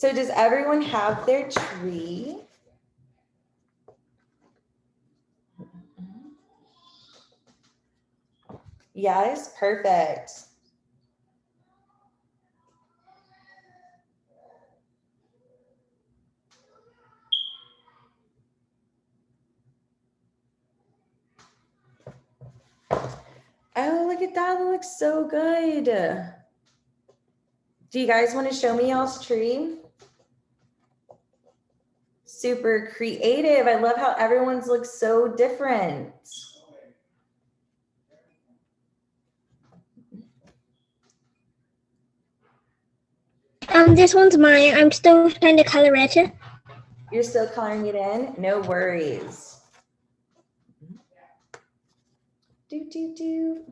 So does everyone have their tree? Yes, perfect. Oh, look at that, it looks so good. Do you guys want to show me y'all's tree? Super creative. I love how everyone's looks so different. This one's mine. I'm still trying to color it. You're still coloring it in? No worries. Do.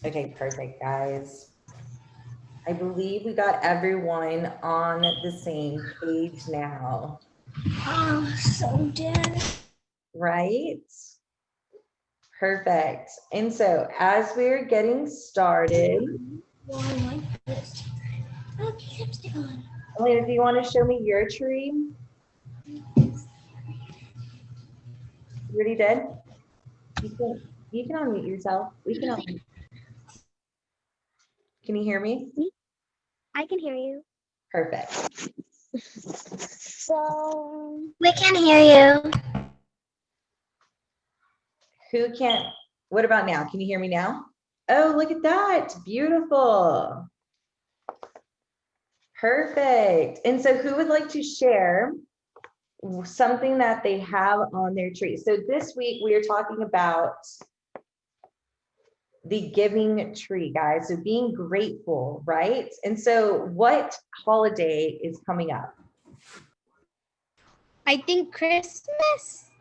Okay, perfect, guys. I believe we got everyone on the same page now. Oh, so dead. Right? Perfect. And so as we're getting started, Elena, do you want to show me your tree? You already did? You can unmute yourself. We can unmute. Can you hear me? I can hear you. Perfect. So we can hear you. Who can't? What about now? Can you hear me now? Oh, look at that. Beautiful. Perfect. And so who would like to share something that they have on their tree? So this week we are talking about the giving tree, guys. So being grateful, right? And so what holiday is coming up? I think Christmas.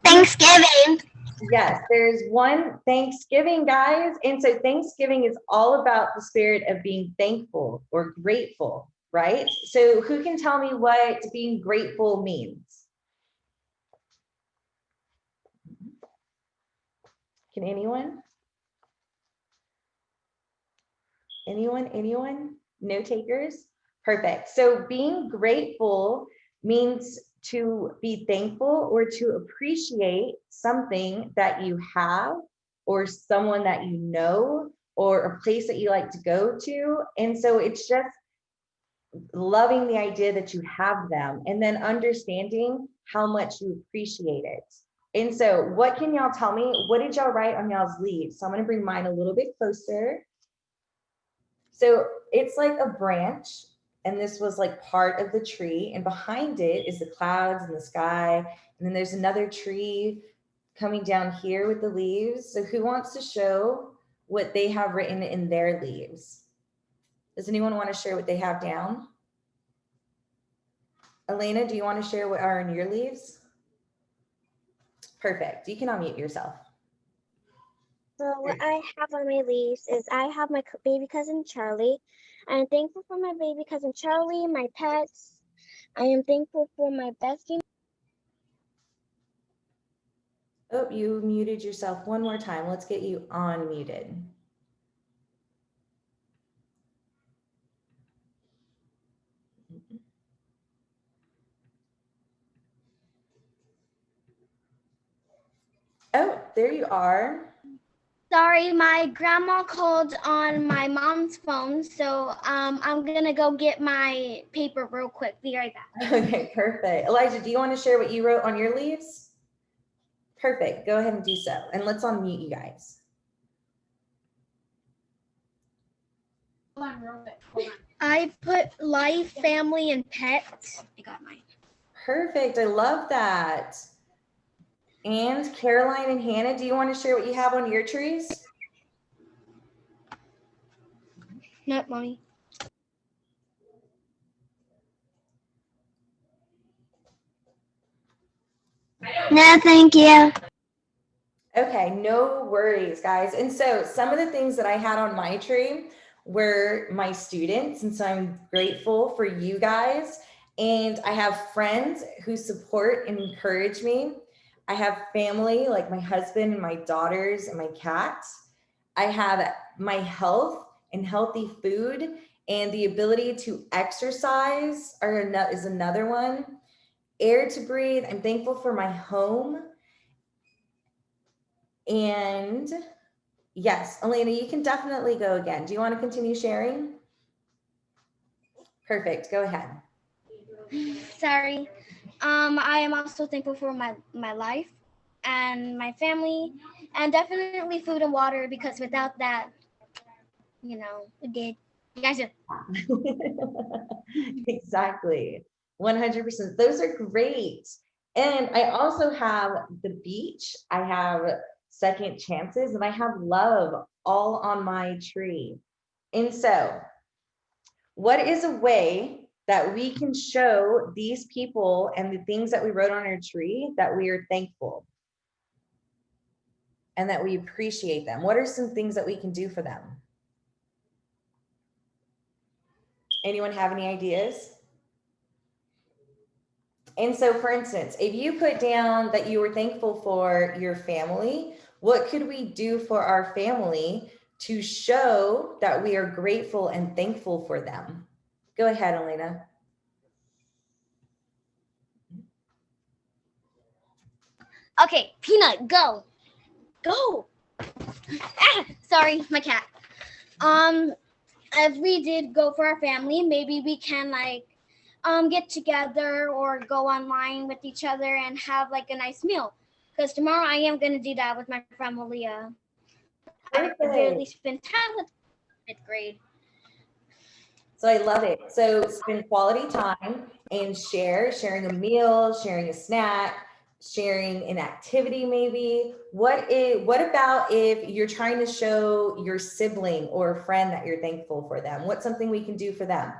Thanksgiving. Yes, there's one Thanksgiving, guys. And so Thanksgiving is all about the spirit of being thankful or grateful, right? So who can tell me what being grateful means? Can anyone? Anyone? No takers? Perfect. So being grateful means to be thankful or to appreciate something that you have or someone that you know or a place that you like to go to. And so it's just loving the idea that you have them and then understanding how much you appreciate it. And so what can y'all tell me? What did y'all write on y'all's leaves? So I'm going to bring mine a little bit closer. So it's like a branch, and this was like part of the tree, and behind it is the clouds and the sky, and then there's another tree coming down here with the leaves. So who wants to show what they have written in their leaves? Does anyone want to share what they have down? Elena, do you want to share what are in your leaves? Perfect. You can unmute yourself. So what I have on my leaves is I have my baby cousin Charlie. I am thankful for my baby cousin Charlie, my pets. I am thankful for my bestie. Oh, you muted yourself one more time. Let's get you unmuted. Oh, there you are. Sorry, my grandma called on my mom's phone, so I'm gonna go get my paper real quick. Be right back. Okay, perfect. Elijah, do you want to share what you wrote on your leaves? Perfect. Go ahead and do so. And let's unmute you guys. Hold on, real quick. Hold on. I put life, family, and pets. I got mine. Perfect. I love that. And Caroline and Hannah, do you want to share what you have on your trees? No, mommy. No, thank you. Okay, no worries, guys. And so some of the things that I had on my tree were my students. And so I'm grateful for you guys. And I have friends who support and encourage me. I have family like my husband and my daughters and my cats. I have my health and healthy food and the ability to exercise is another one. Air to breathe. I'm thankful for my home. And yes, Elena, you can definitely go again. Do you want to continue sharing? Perfect. Go ahead. Sorry. I am also thankful for my life and my family, and definitely food and water, because without that, we did. You guys did. Exactly. 100%. Those are great. And I also have the beach. I have second chances and I have love all on my tree. And so, what is a way that we can show these people and the things that we wrote on our tree that we are thankful and that we appreciate them? What are some things that we can do for them? Anyone have any ideas? And so, for instance, if you put down that you were thankful for your family, what could we do for our family to show that we are grateful and thankful for them? Go ahead, Elena. Okay, Peanut, go. Go. Sorry, my cat. If we did go for our family, maybe we can get together or go online with each other and have like a nice meal. Because tomorrow I am gonna do that with my friend Malia. I barely spend time with fifth grade. So I love it. So spend quality time and sharing a meal, sharing a snack, sharing an activity maybe. What about if you're trying to show your sibling or a friend that you're thankful for them? What's something we can do for them?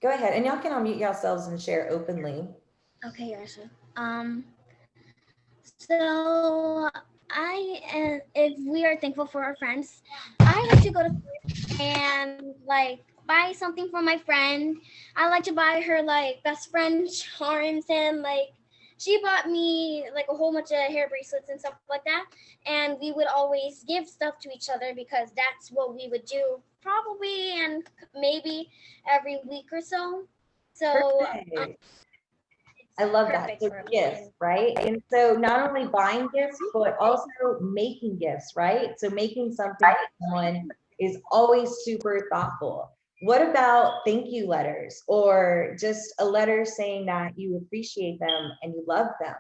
Go ahead, and y'all can unmute yourselves and share openly. Okay, Yarsa. So if we are thankful for our friends, I like to go to and buy something for my friend. I like to buy her best friend charms, and she bought me a whole bunch of hair bracelets and stuff like that. And we would always give stuff to each other because that's what we would do probably and maybe every week or so. So I love that. So gifts, right? And so not only buying gifts, but also making gifts, right? So making something for someone is always super thoughtful. What about thank you letters or just a letter saying that you appreciate them and you love them?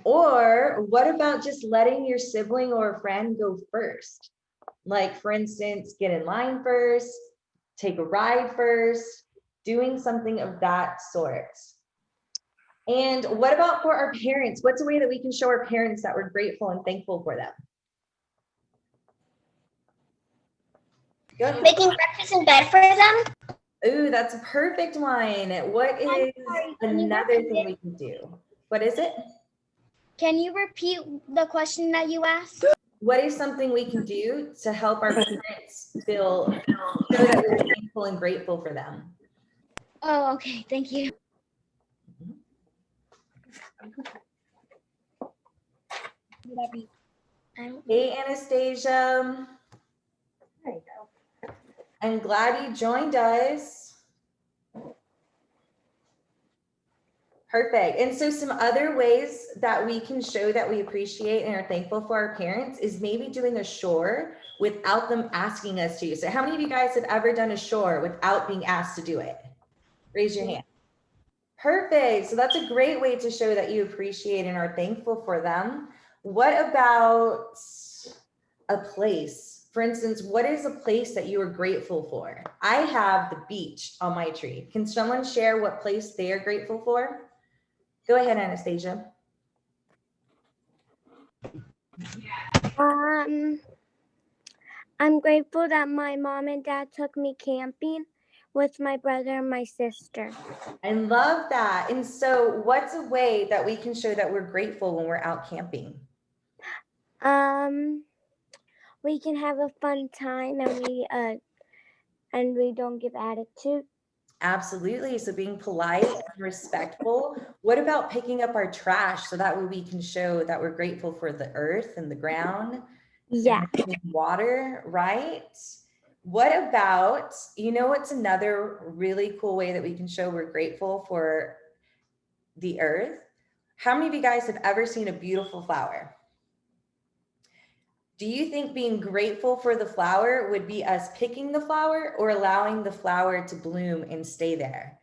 Or what about just letting your sibling or a friend go first? Like, for instance, get in line first, take a ride first, doing something of that sort. And what about for our parents? What's a way that we can show our parents that we're grateful and thankful for them? Making breakfast in bed for them. Ooh, that's a perfect one. What is another thing we can do? What is it? Can you repeat the question that you asked? What is something we can do to help our parents show that we're thankful and grateful for them? Oh, okay. Thank you. Hey, Anastasia. There you go. I'm glad you joined us. Perfect. And so some other ways that we can show that we appreciate and are thankful for our parents is maybe doing a chore without them asking us to. So how many of you guys have ever done a chore without being asked to do it? Raise your hand. Perfect. So that's a great way to show that you appreciate and are thankful for them. What about a place? For instance, what is a place that you are grateful for? I have the beach on my tree. Can someone share what place they are grateful for? Go ahead, Anastasia. I'm grateful that my mom and dad took me camping with my brother and my sister. I love that. And so what's a way that we can show that we're grateful when we're out camping? We can have a fun time and we don't give attitude. Absolutely. So being polite and respectful. What about picking up our trash so that way we can show that we're grateful for the earth and the ground Yeah. and the clean water, right? What about, what's another really cool way that we can show we're grateful for the earth? How many of you guys have ever seen a beautiful flower? Do you think being grateful for the flower would be us picking the flower or allowing the flower to bloom and stay there?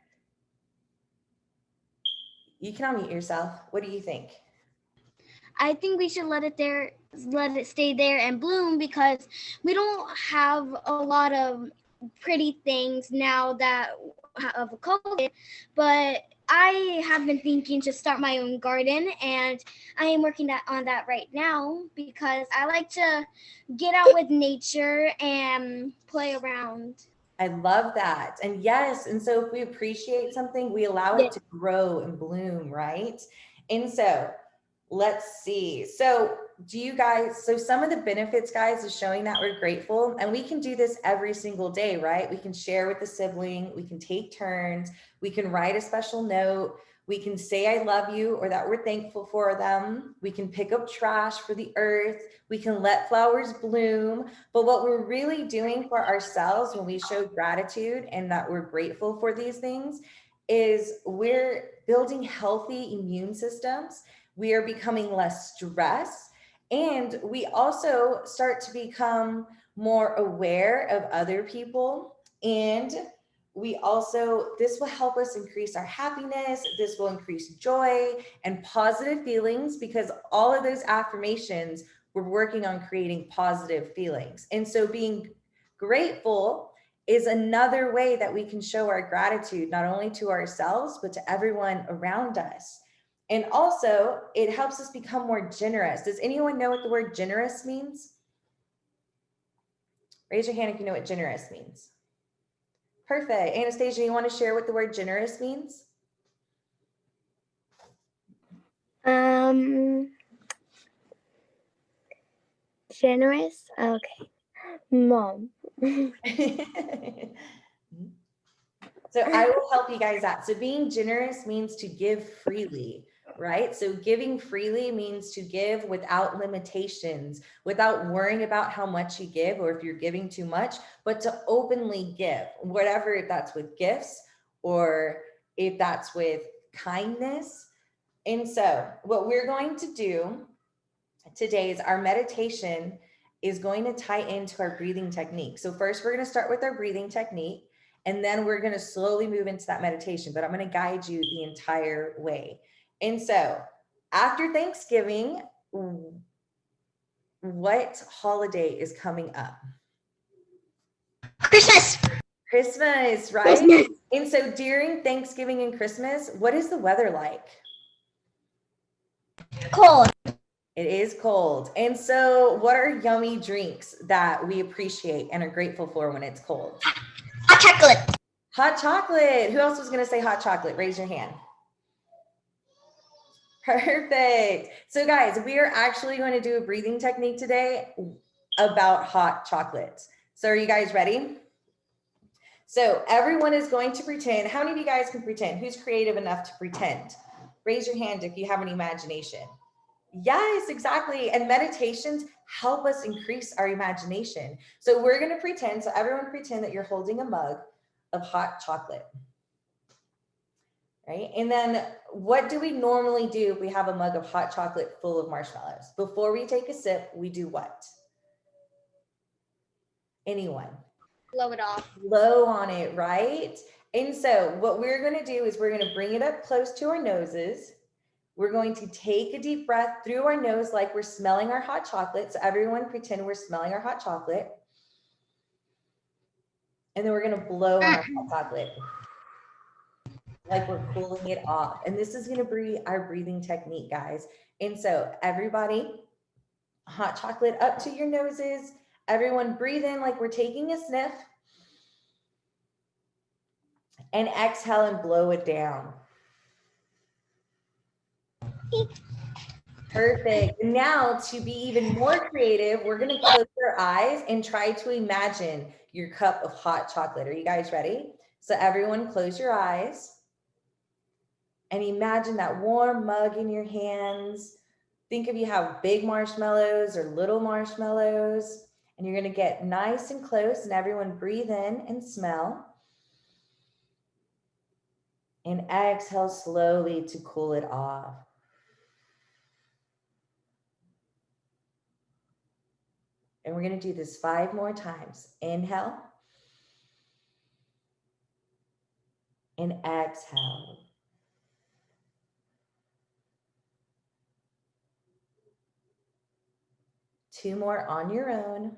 You can unmute yourself. What do you think? I think we should let it stay there and bloom, because we don't have a lot of pretty things now that of COVID, but I have been thinking to start my own garden, and I am working on that right now because I like to get out with nature and play around. I love that. And yes, and so if we appreciate something, we allow it to grow and bloom, right? And so let's see. So some of the benefits, guys, is showing that we're grateful, and we can do this every single day, right? We can share with a sibling, we can take turns, we can write a special note, we can say I love you or that we're thankful for them. We can pick up trash for the earth. We can let flowers bloom. But what we're really doing for ourselves when we show gratitude and that we're grateful for these things is we're building healthy immune systems. We are becoming less stressed, and we also start to become more aware of other people. And this will help us increase our happiness. This will increase joy and positive feelings, because all of those affirmations, we're working on creating positive feelings. And so being grateful is another way that we can show our gratitude, not only to ourselves, but to everyone around us. And also, it helps us become more generous. Does anyone know what the word generous means? Raise your hand if you know what generous means. Perfect. Anastasia, you want to share what the word generous means? Generous? Okay. Mom. So I will help you guys out. So being generous means to give freely, right? So giving freely means to give without limitations, without worrying about how much you give or if you're giving too much, but to openly give, whatever, if that's with gifts or if that's with kindness. And so what we're going to do today is our meditation is going to tie into our breathing technique. So first we're going to start with our breathing technique, and then we're going to slowly move into that meditation, but I'm going to guide you the entire way. And so after Thanksgiving, what holiday is coming up? Christmas. Christmas, right? Christmas. And so during Thanksgiving and Christmas, what is the weather like? Cold. It is cold. And so what are yummy drinks that we appreciate and are grateful for when it's cold? Hot chocolate. Hot chocolate. Who else was going to say hot chocolate? Raise your hand. Perfect. So guys, we are actually going to do a breathing technique today about hot chocolates. So are you guys ready? So everyone is going to pretend. How many of you guys can pretend? Who's creative enough to pretend? Raise your hand if you have an imagination. Yes, exactly. And meditations help us increase our imagination. So we're going to pretend. So everyone pretend that you're holding a mug of hot chocolate. Right? And then what do we normally do if we have a mug of hot chocolate full of marshmallows? Before we take a sip, we do what? Anyone? Blow it off. Blow on it, right? And so what we're going to do is we're going to bring it up close to our noses. We're going to take a deep breath through our nose like we're smelling our hot chocolate. So everyone pretend we're smelling our hot chocolate. And then we're going to blow on our hot chocolate like we're cooling it off. And this is going to be our breathing technique, guys. And so everybody, hot chocolate up to your noses. Everyone breathe in like we're taking a sniff. And exhale and blow it down. Perfect. And now to be even more creative, we're going to close our eyes and try to imagine your cup of hot chocolate. Are you guys ready? So everyone close your eyes and imagine that warm mug in your hands. Think if you have big marshmallows or little marshmallows, and you're going to get nice and close, and everyone breathe in and smell. And exhale slowly to cool it off. And we're going to do this 5 more times. Inhale. And exhale. Two more on your own.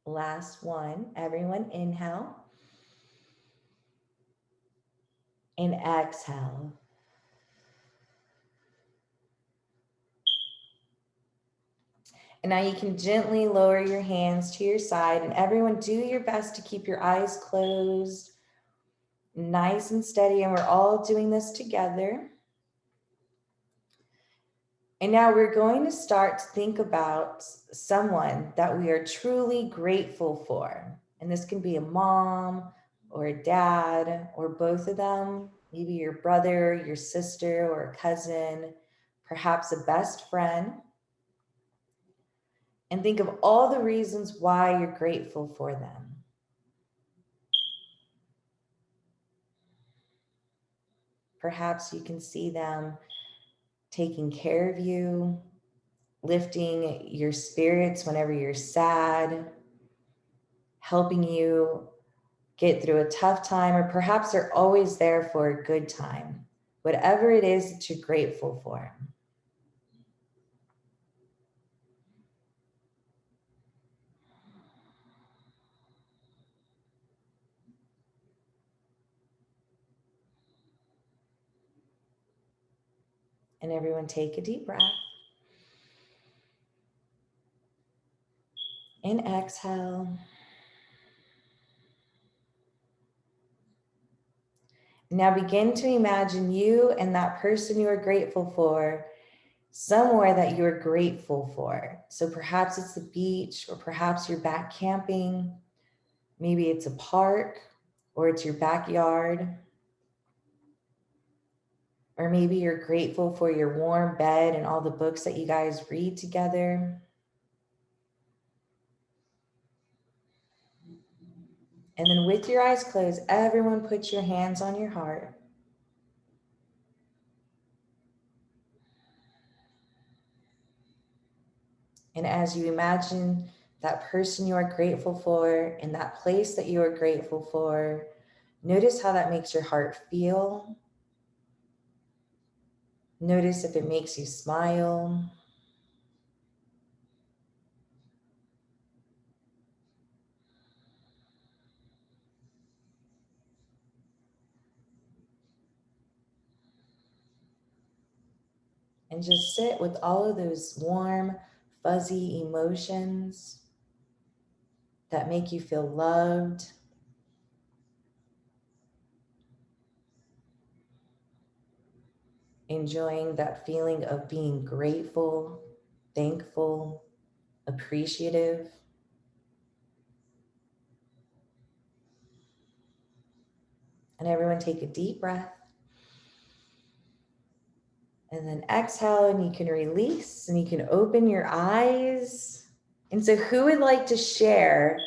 Last one. Everyone inhale. And exhale. And now you can gently lower your hands to your side, and everyone do your best to keep your eyes closed, nice and steady, and we're all doing this together. And now we're going to start to think about someone that we are truly grateful for. And this can be a mom or a dad or both of them, maybe your brother, your sister, or a cousin, perhaps a best friend. And think of all the reasons why you're grateful for them. Perhaps you can see them taking care of you, lifting your spirits whenever you're sad, helping you get through a tough time, or perhaps they're always there for a good time. Whatever it is that you're grateful for. And everyone take a deep breath. And exhale. Now begin to imagine you and that person you are grateful for somewhere that you're grateful for. So perhaps it's the beach, or perhaps you're back camping. Maybe it's a park, or it's your backyard. Or maybe you're grateful for your warm bed and all the books that you guys read together. And then with your eyes closed, everyone put your hands on your heart. And as you imagine that person you are grateful for and that place that you are grateful for, notice how that makes your heart feel. Notice if it makes you smile. And just sit with all of those warm, fuzzy emotions that make you feel loved. Enjoying that feeling of being grateful, thankful, appreciative. And everyone take a deep breath. And then exhale, and you can release and you can open your eyes. And so who would like to share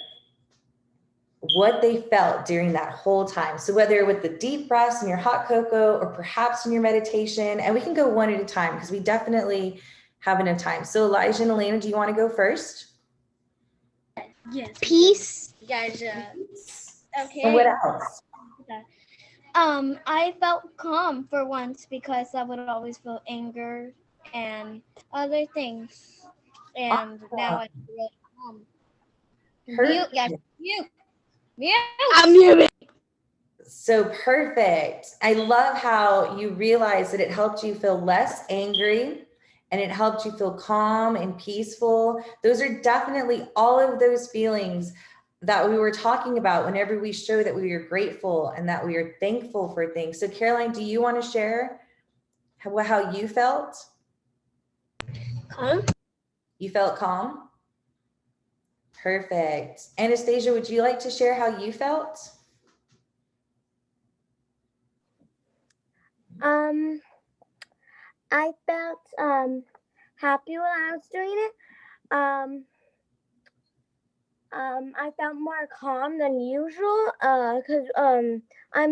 what they felt during that whole time? So whether with the deep breaths and your hot cocoa, or perhaps in your meditation, and we can go one at a time because we definitely have enough time. So Elijah and Elena, do you want to go first? Yes. Peace. You guys, okay. And what else? I felt calm for once, because I would always feel anger and other things. And now I'm really calm. Mute, guys, mute. Yeah, I'm muted. So perfect. I love how you realize that it helped you feel less angry and it helped you feel calm and peaceful. Those are definitely all of those feelings that we were talking about whenever we show that we are grateful and that we are thankful for things. So Caroline, do you want to share how you felt? Calm. You felt calm? Perfect. Anastasia, would you like to share how you felt? I felt happy when I was doing it. I felt more calm than usual. Cause I'm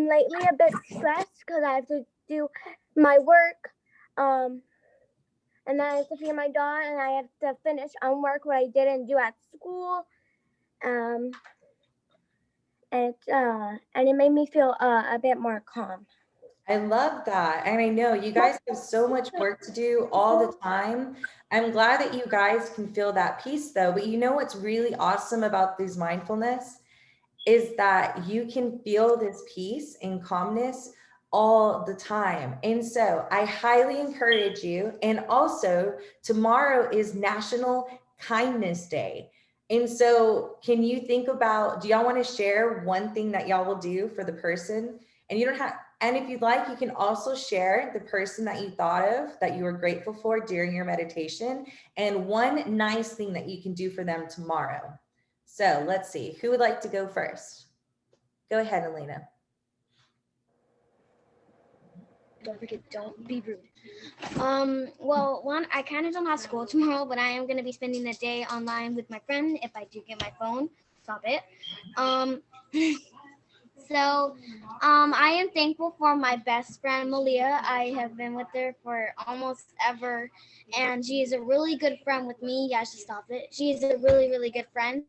lately a bit stressed because I have to do my work. And then I have to feed my dog, and I have to finish homework what I didn't do at school. And it made me feel a bit more calm. I love that. And I know you guys have so much work to do all the time. I'm glad that you guys can feel that peace though. But you know what's really awesome about these mindfulness is that you can feel this peace and calmness all the time. And so I highly encourage you. And also, tomorrow is National Kindness Day. And so, can you think about, do y'all want to share one thing that y'all will do for the person? And you don't have, and if you'd like, you can also share the person that you thought of that you were grateful for during your meditation and one nice thing that you can do for them tomorrow. So let's see, who would like to go first? Go ahead, Elena. Don't forget, don't be rude. Well, one, I kind of don't have school tomorrow, but I am going to be spending the day online with my friend if I do get my phone. Stop it. So, I am thankful for my best friend, Malia. I have been with her for almost ever, and she is a really good friend with me. Yeah, I should stop it. She is a really, really good friend,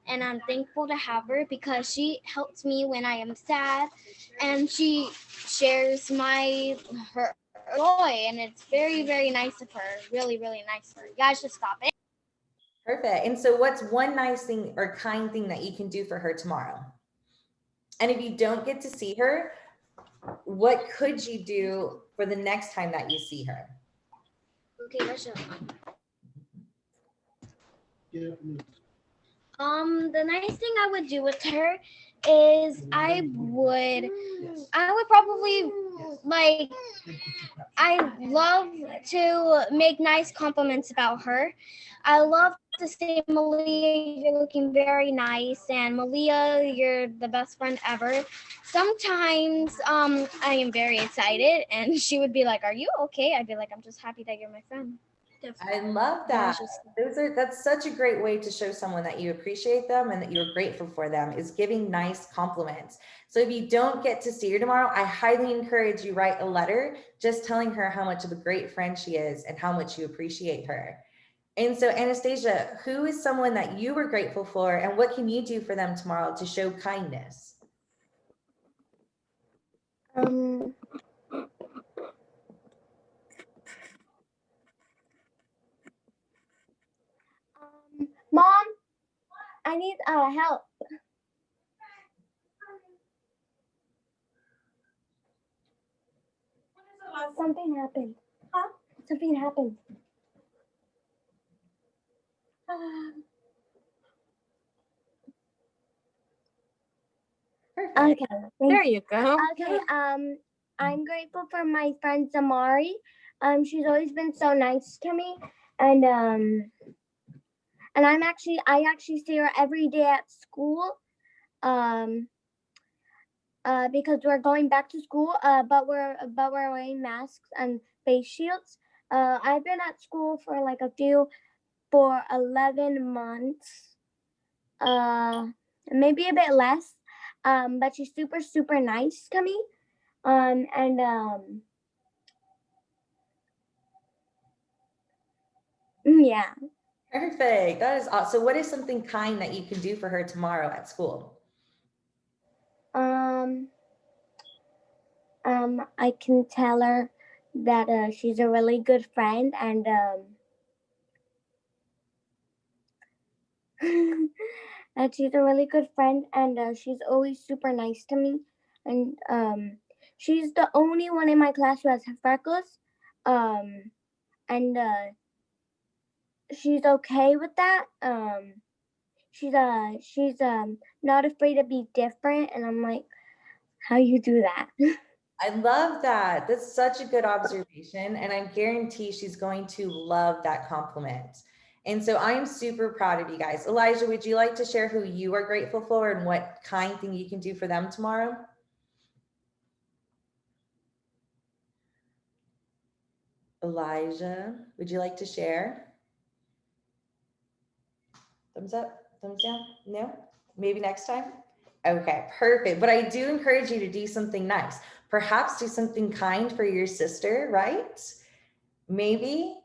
and I'm thankful to have her because she helps me when I am sad, and she shares her joy, and it's very, very nice of her. Really, really nice of her. You guys should stop it. Perfect. And so what's one nice thing or kind thing that you can do for her tomorrow? And if you don't get to see her, what could you do for the next time that you see her? Okay, Russia. The nice thing I would do with her is I would probably like I love to make nice compliments about her. I love to say, Malia, you're looking very nice, and Malia, you're the best friend ever. Sometimes I am very excited, and she would be like, "Are you okay?" I'd be like, "I'm just happy that you're my friend." I love that. That's such a great way to show someone that you appreciate them and that you're grateful for them, is giving nice compliments. So if you don't get to see her tomorrow, I highly encourage you write a letter just telling her how much of a great friend she is and how much you appreciate her. And so Anastasia, who is someone that you were grateful for and what can you do for them tomorrow to show kindness? Mom, I need help. Something happened. Huh? Something happened. Perfect. Okay. There you go. Okay. I'm grateful for my friend Zamari. She's always been so nice to me, and I actually see her every day at school. Because we're going back to school. But we're wearing masks and face shields. I've been at school for for 11 months. Maybe a bit less. But she's super, super nice to me. Yeah. Perfect. That is awesome. So what is something kind that you can do for her tomorrow at school? I can tell her that she's a really good friend, and and she's a really good friend, and she's always super nice to me. And she's the only one in my class who has freckles, and she's okay with that. She's not afraid to be different, and I'm like, how you do that? I love that. That's such a good observation. And I guarantee she's going to love that compliment. And so I'm super proud of you guys. Elijah, would you like to share who you are grateful for and what kind thing you can do for them tomorrow? Elijah, would you like to share? Thumbs up, thumbs down? No? Maybe next time? Okay, perfect. But I do encourage you to do something nice. Perhaps do something kind for your sister, right? Maybe.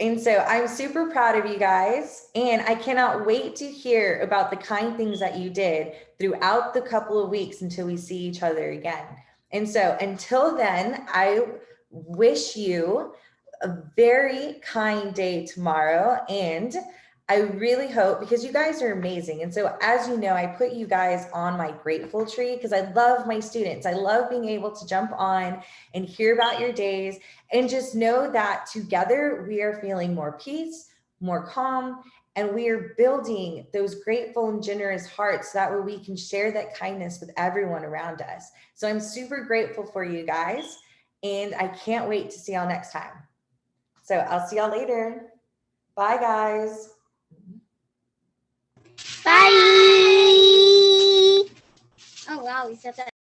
And so I'm super proud of you guys. And I cannot wait to hear about the kind things that you did throughout the couple of weeks until we see each other again. And so until then, I wish you a very kind day tomorrow. And I really hope, because you guys are amazing. And so as you know, I put you guys on my grateful tree because I love my students. I love being able to jump on and hear about your days and just know that together we are feeling more peace, more calm, and we are building those grateful and generous hearts so that way we can share that kindness with everyone around us. So I'm super grateful for you guys, and I can't wait to see y'all next time. So I'll see y'all later. Bye, guys. Bye. Oh wow, we said that.